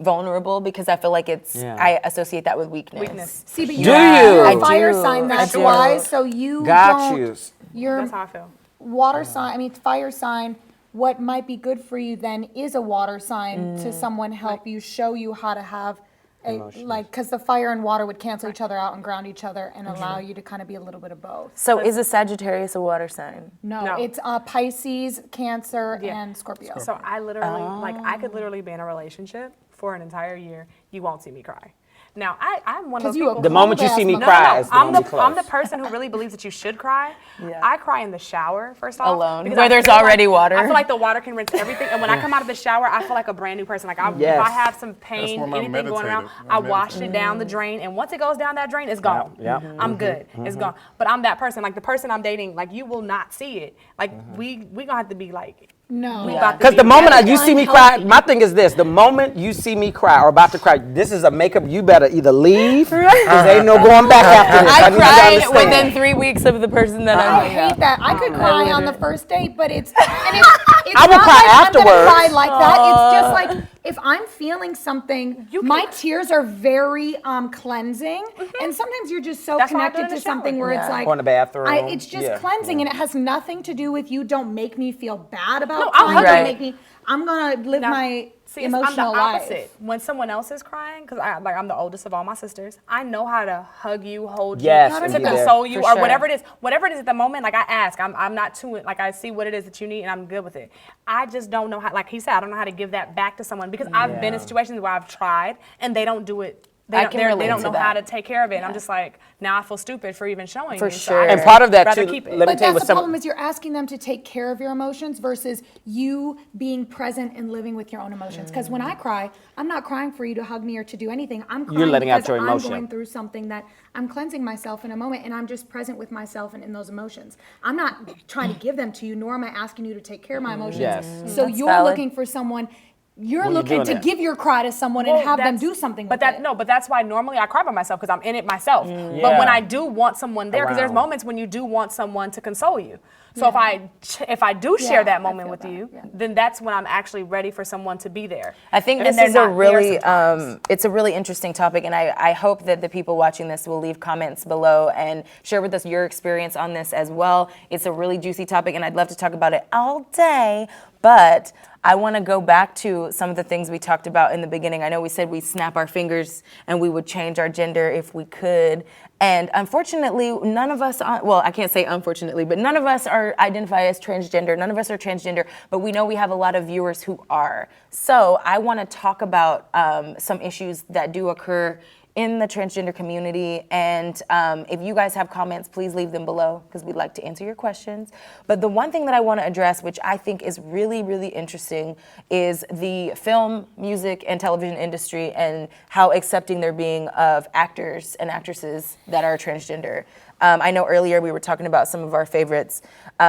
vulnerable because I feel like Yeah. I associate that with weakness. Weakness. See, but Do you're you? a I fire do. sign. I That's do. why. So you Got don't. you. Your That's how I feel. water sign. I mean, fire sign. What might be good for you then is a water sign to someone help you show you how to have a like because the fire and water would cancel each other out and ground each other and allow you to kind of be a little bit of both. So is a Sagittarius a water sign? No, it's Pisces, Cancer, and Scorpio. So I literally, like, I could literally be in a relationship for an entire year. You won't see me cry. Now, I'm one of those you a people. The moment you see me No, cry is the I'm moment you I'm the close. person who really believes that you should cry. Yeah. I cry in the shower, first off. Alone, because where I there's feel already water. I feel like the water can rinse everything. And when I come out of the shower, I feel like a brand new person. Like if Yes. I have some pain, where my anything going around, meditative- I my wash it down the drain. And once it goes down that drain, it's gone. Yeah. I'm good. It's gone. But I'm that person. Like the person I'm dating, like you will not see it. Like we gonna have to be like, No. we about to Because be the moment together. you see me cry, my thing is this: the moment you see me cry or about to cry, this is a makeup. You better either leave, because ain't no going back after this. I need you to cried understand. within 3 weeks of the person that I I'm hate that. I could cry on the first date, but it's I will not cry like I'm afterwards. gonna cry like that. It's just like if I'm feeling something, my tears are very cleansing, and sometimes you're just so That's why I do it connected in to the shower. something where it's like Or in the bathroom. it's just Yeah, cleansing, and it has nothing to do with you. Don't make me feel bad about No, I'll crying. hug Don't you. make me. I'm gonna live my See, emotional I'm the life. opposite. When someone else is crying, because I'm the oldest of all my sisters, I know how to hug you, hold Yes, you, and to be there. console you, For or sure. whatever it is. Whatever it is at the moment, like I ask, I'm not too like I see what it is that you need, and I'm good with it. I just don't know how. Like he said, I don't know how to give that back to someone because I've been in situations where I've tried and they don't do it. They I don't, can they relate don't to know how to that. take care of it. And I'm just like, now I feel stupid for even showing For you. So sure. I And just part of that rather too. keep it. Let me But tell you that's what the problem is you're asking them to take care of your emotions versus you being present and living with your own emotions. Because when I cry, I'm not crying for you to hug me or to do anything. I'm crying letting out because your I'm emotion. going through something that I'm cleansing myself in a moment, and I'm just present with myself and in those emotions. I'm not trying to give them to you, nor am I asking you to take care of my emotions. Yes. So That's you're valid. looking for someone. You're When you're looking doing to it. give your cry to someone and Well, have them that's- do something But with that it. no, but that's why normally I cry by myself because I'm in it myself. But Yeah. when I do want someone there, because there's Around. moments when you do want someone to console you. So if I do share Yeah, that I moment feel with that, you, yeah. then that's when I'm actually ready for someone to be there. I think And this they're is a not there really, sometimes. it's a really interesting topic, and I hope that the people watching this will leave comments below and share with us your experience on this as well. It's a really juicy topic, and I'd love to talk about it all day, but I want to go back to some of the things we talked about in the beginning. I know we said we'd snap our fingers and we would change our gender if we could. And unfortunately, none of us, well, I can't say unfortunately, but none of us are identify as transgender. None of us are transgender, but we know we have a lot of viewers who are. So I want to talk about some issues that do occur in the transgender community. And if you guys have comments, please leave them below because we'd like to answer your questions. But the one thing that I want to address, which I think is really, really interesting, is the film, music, and television industry and how accepting they're being of actors and actresses that are transgender. I know earlier we were talking about some of our favorites.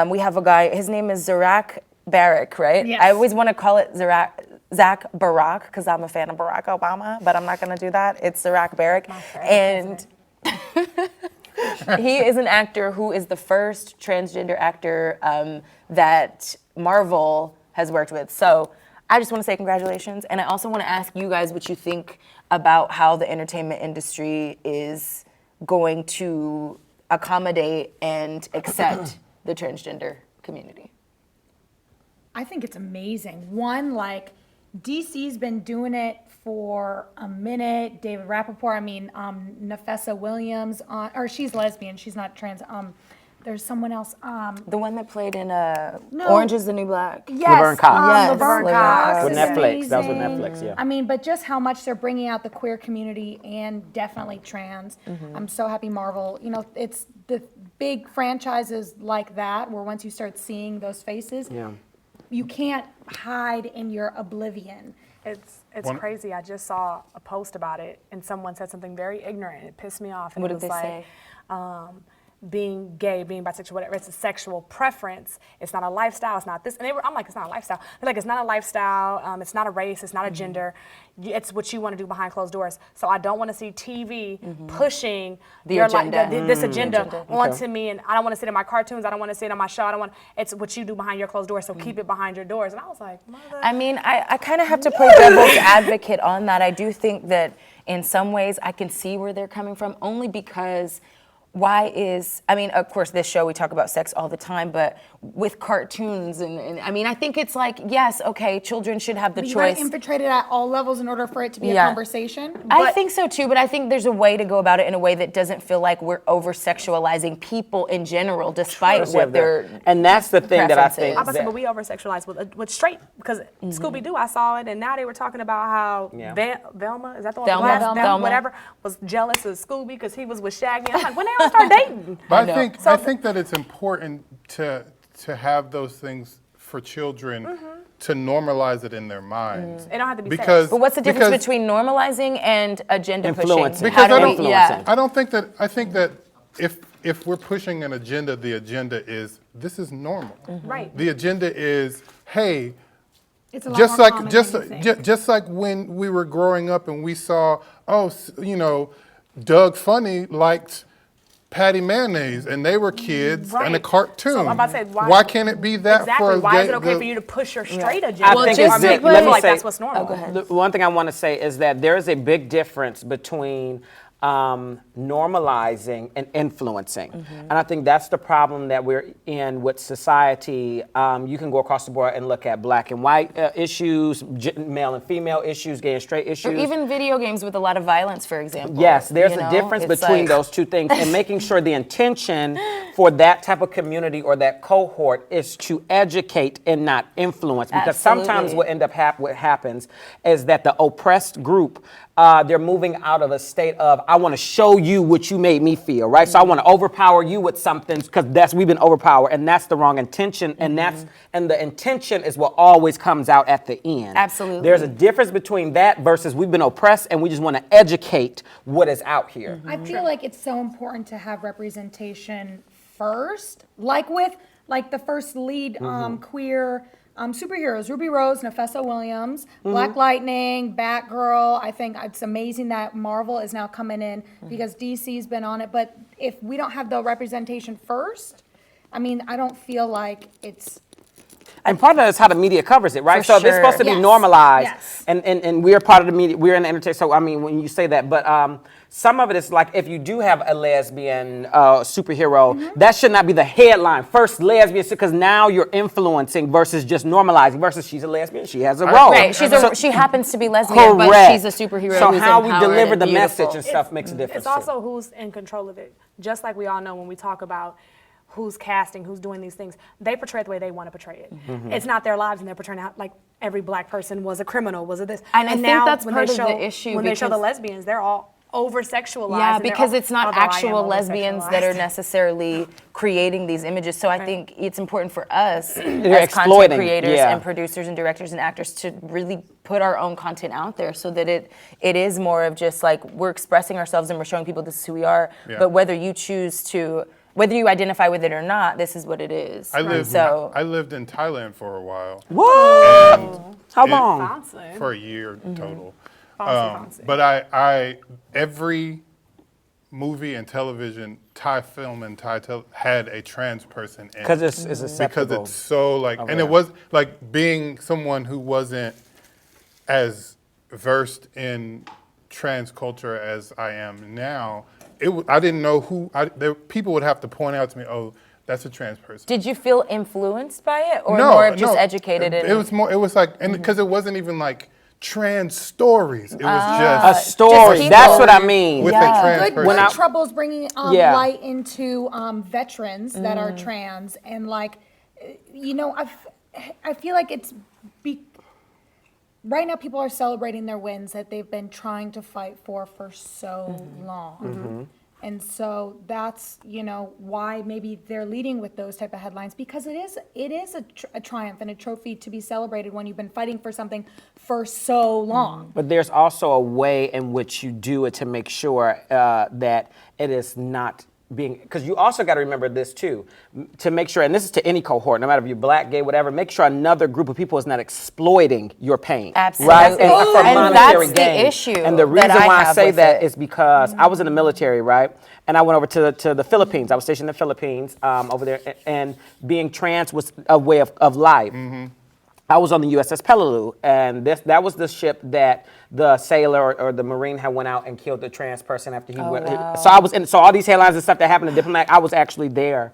We have a guy, his name is Zach Barak, right? Yes. I always want to call it Zach Barack because I'm a fan of Barack Obama, but I'm not going to do that. It's Zach Barak. And he is an actor who is the first transgender actor that Marvel has worked with. So I just want to say congratulations. And I also want to ask you guys what you think about how the entertainment industry is going to accommodate and accept the transgender community. I think it's amazing. One, like, DC's been doing it for a minute. David Rappaport, Nafessa Williams, or she's lesbian, she's not trans. There's someone else. The one that played in Orange is the New Black. Yes, Laverne Cox. Yes, Laverne Laverne Cox. Cox. With is Netflix. That was with amazing. Netflix, yeah. I mean, but just how much they're bringing out the queer community and definitely trans. I'm so happy Marvel, it's the big franchises like that where once you start seeing those faces, Yeah. you can't hide in your oblivion. It's One- crazy. I just saw a post about it, and someone said something very ignorant. It pissed me off. And What it did was they like, say? Being gay, being bisexual, whatever, it's a sexual preference. It's not a lifestyle. It's not this. And I'm like, it's not a lifestyle. They're like, it's not a lifestyle. It's not a race. It's not a gender. It's what you want to do behind closed doors. So I don't want to see TV pushing The your agenda. this agenda onto me. And I don't want to see it in my cartoons. I don't want to see it on my show. It's what you do behind your closed doors. So keep it behind your doors. And I was like, mother. I mean, I kind of have to play devil's advocate on that. I do think that in some ways I can see where they're coming from, only because of course, this show, we talk about sex all the time, but with cartoons, I think it's like, yes, okay, children should have the But you gotta choice. infiltrate it at all levels in order for it to be a Yeah. conversation. I think so too, but I think there's a way to go about it in a way that doesn't feel like we're over-sexualizing people in general, despite what their And that's the thing that I preference think. is. I was saying, but we over-sexualize with straight, because Scooby-Doo, I saw it, and now they were talking about how Yeah. Velma, is that the one? Velma, Glass, Velma. whatever, was jealous of Scooby because he was with Shaggy. I'm like, when they all start dating? But I think that it's important to have those things for children to normalize it in their minds. It don't have to be because But what's the difference because- between normalizing and agenda pushing? Influencing. Because How do I we- don't, yeah. I don't think that. I think that if we're pushing an agenda, the agenda is this is normal. Right. The agenda is, hey, It's a lot just more like common just than you think. just like when we were growing up and we saw, Doug Funny liked Patty Mayonnaise, and they were kids and a Right. cartoon. So I'm about to say, why can't it be that Exactly. for Why is gay- it okay the- for you to push your straight I agenda? think just it's to that- put- let I me feel like say, that's what's normal. go ahead. the one thing I want to say is that there is a big difference between normalizing and influencing. And I think that's the problem that we're in with society. You can go across the board and look at black and white issues, male and female issues, gay and straight issues. Or even video games with a lot of violence, for example. Yes, there's you a know? difference It's between like- those two things, and making sure the intention for that type of community or that cohort is to educate and not influence. Because sometimes Absolutely. what what happens is that the oppressed group, they're moving out of a state of, I want to show you what you made me feel, right? So I want to overpower you with something because we've been overpowered, and that's the wrong intention, and the intention is what always comes out at the end. Absolutely. There's a difference between that versus we've been oppressed and we just want to educate what is out here. I feel like it's so important to have representation first, like with the first lead queer superheroes, Ruby Rose, Nafessa Williams, Black Lightning, Batgirl. I think it's amazing that Marvel is now coming in because DC's been on it. But if we don't have the representation first, I don't feel like it's. And part of that is how the media covers it, right? For so if it's sure. supposed to be Yes. normalized, Yes. and we're part of the media, we're in the entertainment. So when you say that, but some of it is like if you do have a lesbian superhero, that should not be the headline. First lesbian, because now you're influencing versus just normalizing. Versus she's a lesbian, she has a role. Right, she happens to be lesbian, but Correct. she's a superhero. So who's how we empowered deliver and the beautiful. message and stuff makes a difference. It's also who's in control of it. Just like we all know when we talk about who's casting, who's doing these things, they portray it the way they want to portray it. It's not their lives, and they're portraying out like every black person was a criminal, was a this. And I think now that's when part they of the show, issue when they show the because- lesbians, they're all over sexualized. Yeah, because it's not actual lesbians that are necessarily. necessarily creating these images. So I think it's important for us as content exploiting, creators yeah. and producers and directors and actors to really put our own content out there so that it is more of just like we're expressing ourselves and we're showing people this is who we are. Yeah. But whether you choose to, whether you identify with it or not, this is what it is. I lived in Thailand for a while. What? And How long? Fancy. For a year total. Fancy. But I every movie and television, Thai film and had a trans person in it. Because it's acceptable. Because it's so like, and it was like being someone who wasn't as versed in trans culture as I am now. I didn't know who. People would have to point out to me, "Oh, that's a trans person." Did you feel influenced by it or No, more of just no. educated in It was more. It was like, and because it wasn't even like trans stories. It was A just story. people. That's what I mean. with Yeah. a trans Good, person. good troubles bringing Yeah. light into veterans that are trans, and like, I feel like it's right now people are celebrating their wins that they've been trying to fight for so long. And so that's, why maybe they're leading with those type of headlines, because it is a triumph and a trophy to be celebrated when you've been fighting for something for so long. But there's also a way in which you do it to make sure that it is not being, because you also got to remember this too, to make sure, and this is to any cohort, no matter if you're black, gay, whatever, make sure another group of people is not exploiting your pain. Absolutely. Right? And for And monetary that's the gain. issue And the reason that I why I have say with that it. is because I was in the military, right? And I went over to the Philippines. I was stationed in the Philippines over there, and being trans was a way of life. I was on the USS Peleliu, and that was the ship that the sailor or the Marine had went out and killed the trans person after he went. wow. So I was in. So all these headlines and stuff that happened to diplomat, I was actually there,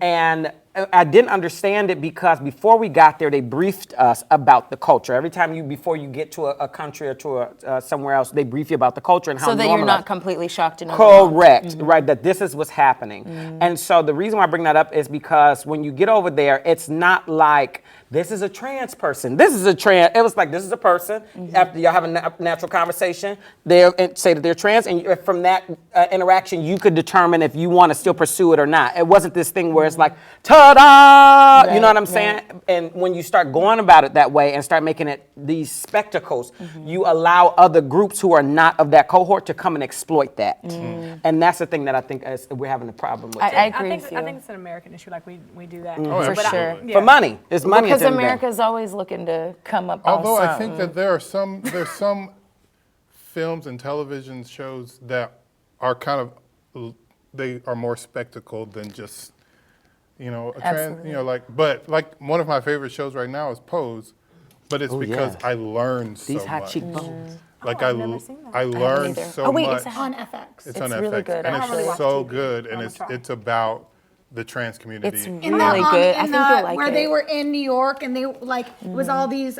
and I didn't understand it because before we got there, they briefed us about the culture. Every time before you get to a country or to somewhere else, they brief you about the culture and how So that you're normalized- not completely shocked and overwhelmed. Correct, right, that this is what's happening. And so the reason why I bring that up is because when you get over there, it's not like, this is a trans person. This is a trans, it was like, this is a person. After y'all have a natural conversation, they say that they're trans, and from that interaction, you could determine if you want to still pursue it or not. It wasn't this thing where it's like, ta-da, you know what I'm saying? And when you start going about it that way and start making it these spectacles, you allow other groups who are not of that cohort to come and exploit that. And that's the thing that I think we're having a problem with. I agree with you. I think it's an American issue. Like we do that. Oh, For absolutely. sure. Yeah. For money. It's money. Because at the end of the day. America's always looking to come up Although on I think that there's some films and television shows that are kind of, they are more spectacle than just, a trans, Absolutely. but one of my favorite shows right now is Pose, but it's because yeah. I learned so These hot much. cheekbones. Like I've never seen that. I learned either. so Oh, wait, much. is that- On FX. It's on really FX, good, and actually. it's watch so TV. good, and I'm gonna try. it's about the trans community. It's really In the, good. in I think the- you'll like where it. they were in New York, and they it was all these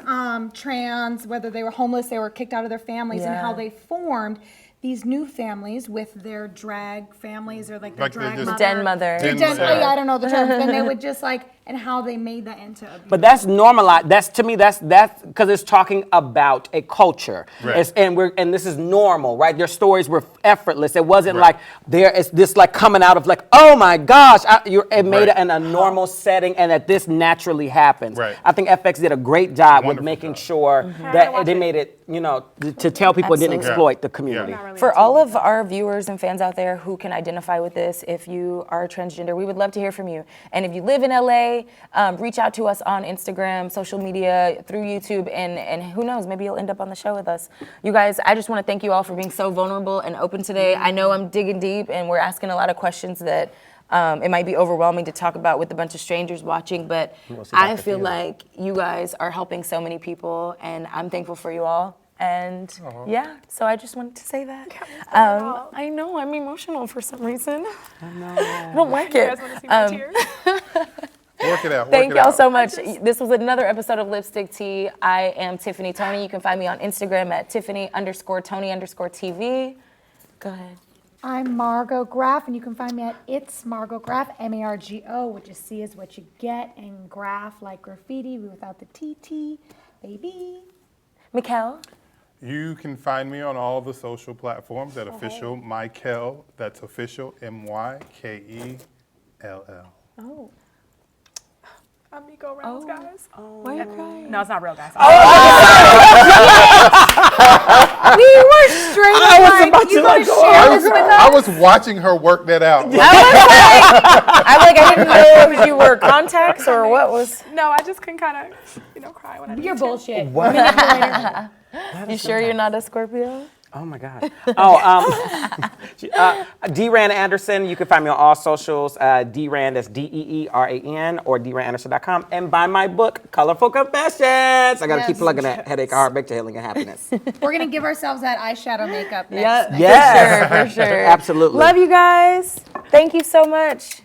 trans, whether they were homeless, they were kicked out of their families, and how Yeah. they formed these new families with their drag families or like their Like they drag just- mother. Den mother. Their Den- den- I don't know the terms, and they would just and how they made that into a But that's normalized. That's to me. That's because it's talking about a culture. Right. And this is normal, right? Their stories were effortless. It wasn't Right. like there is this like coming out of like, oh my gosh, it made Right. it in a normal setting, and that this naturally happens. Right. I think FX did a great job with Wonderful making job. sure that they made it, to tell people it didn't Absolutely. exploit the community. Yeah. Really For into all it. of our viewers and fans out there who can identify with this, if you are transgender, we would love to hear from you. And if you live in LA, reach out to us on Instagram, social media, through YouTube, and who knows, maybe you'll end up on the show with us. You guys, I just want to thank you all for being so vulnerable and open today. I know I'm digging deep and we're asking a lot of questions that it might be overwhelming to talk about with a bunch of strangers watching, but I feel like you guys are helping so many people, and I'm thankful for you all. And yeah, so I just wanted to say that. I know I'm emotional for some reason. I don't like You it. guys want to see my tears? Work it out. Thank y'all so much. This was another episode of Lipstick Tea. I am Tiffany Toney. You can find me on Instagram at Tiffany_Toney_TV. Go ahead. I'm Margot Graff, and you can find me at It's Margot Graff, MARGO, which is C is what you get, and Graff like graffiti without the TT, baby. Mikkel. You can find me on all the social platforms at official Mykel. That's official MYKELL. Oh. Amigo rounds, guys. Why are you crying? No, it's not real, guys. We were straight up like, you gonna share this with us? I was watching her work that out. I didn't know if you were contacts or what was. No, I just can kind of, cry when I need You're to. bullshit. You sure you're not a Scorpio? Oh my God. D-Rand Anderson. You can find me on all socials. D-Rand, that's DEERAN, or DRandAnderson.com. And buy my book, Colorful Confessions. I got to keep plugging that. Headache, heartbreak to healing and happiness. We're gonna give ourselves that eyeshadow makeup next. Yeah, Yes. for sure. Absolutely. Love you guys. Thank you so much.